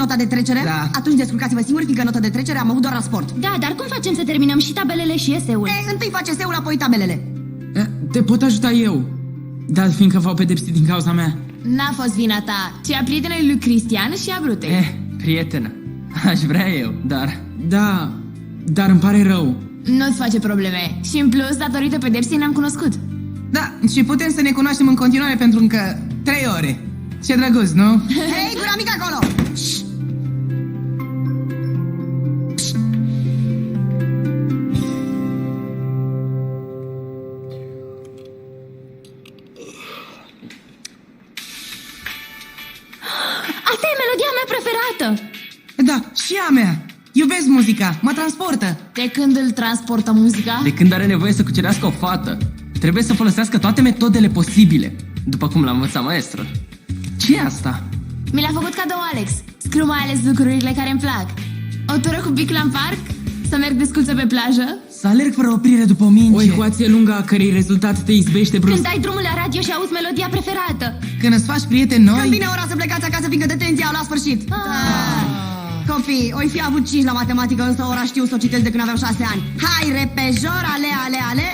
nota de trecere? Da. Atunci descurcați-vă singuri, fiindcă nota de trecere am avut doar la sport. Da, dar cum facem să terminăm și tabelele și eseul? Întâi face eseul, apoi tabelele. Te pot ajuta eu, dar fiindcă v-au pedepsit din cauza mea. N-a fost vina ta, ci a prietenului lui Cristian și a Brutei. Prietenă, aș vrea eu, dar... Da, dar îmi pare rău. Nu-ți face probleme. Și în plus, datorită pedepsei ne-am cunoscut. Da, și putem să ne cunoaștem în continuare pentru încă 3 ore. Ce drăguț, nu? Hei, gura mică acolo! Asta e melodia mea preferată. Da, și a mea. Iubesc muzica, mă transportă. De când îl transportă muzica? De când are nevoie să cucerească o fată, trebuie să folosească toate metodele posibile, după cum l-a învățat maestrul. Ce e asta? Mi l-a făcut cadou Alex. Scriu mai ales lucrurile care îmi plac. O tură cu bic la parc, să merg desculță pe plajă. Să alerg fără oprire după o minge. O ecuație lungă a cărei rezultat te izbește brusc. Când dai drumul la radio și auzi melodia preferată. Când îți faci prieteni noi... Când vine ora să plecați acasă, fiindcă detenția la sfârșit. Copii, oi fi avut 5 la matematică, însă ora știu să o citesc de când aveam 6 ani. Hai, repejor, ale.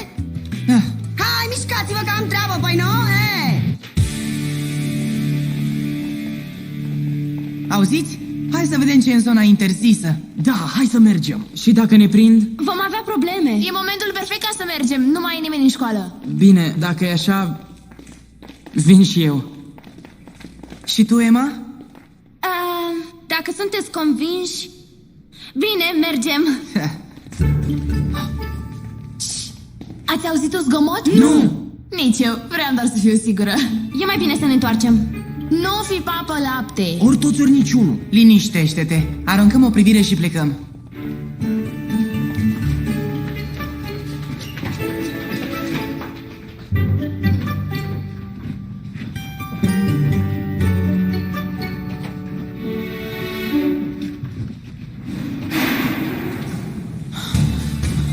Hai, mișcați-vă că am treabă, păi nu? Auziți? Hai să vedem ce e în zona interzisă. Da, hai să mergem. Și dacă ne prind? Vom avea probleme. E momentul perfect ca să mergem. Nu mai e nimeni în școală. Bine, dacă e așa, vin și eu. Și tu, Emma? Dacă sunteți convinși... Bine, mergem. Ați auzit un zgomot? Nu! Nici eu. Vreau doar să fiu sigură. E mai bine să ne întoarcem. Nu fi papă lapte. Ori toți, ori niciunul. Liniștește-te. Aruncăm o privire și plecăm.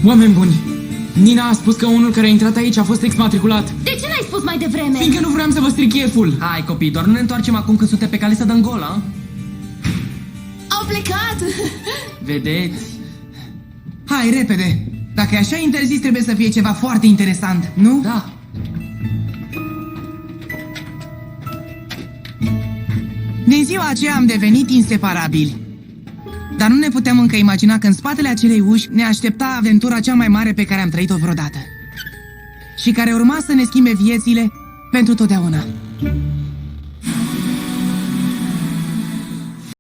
Oameni buni, Nina a spus că unul care a intrat aici a fost exmatriculat. De ce n-ai spus mai devreme? Fiindcă nu vreau să vă stric cheful. Hai, copii, doar nu ne întoarcem acum că suntem pe cale să dăm gol, a? Au plecat. Vedeți? Hai, repede. Dacă e așa interzis, trebuie să fie ceva foarte interesant, nu? Da. Din ziua aceea am devenit inseparabili. Dar nu ne puteam încă imagina că în spatele acelei uși ne aștepta aventura cea mai mare pe care am trăit-o vreodată. Și care urma să ne schimbe viețile pentru totdeauna.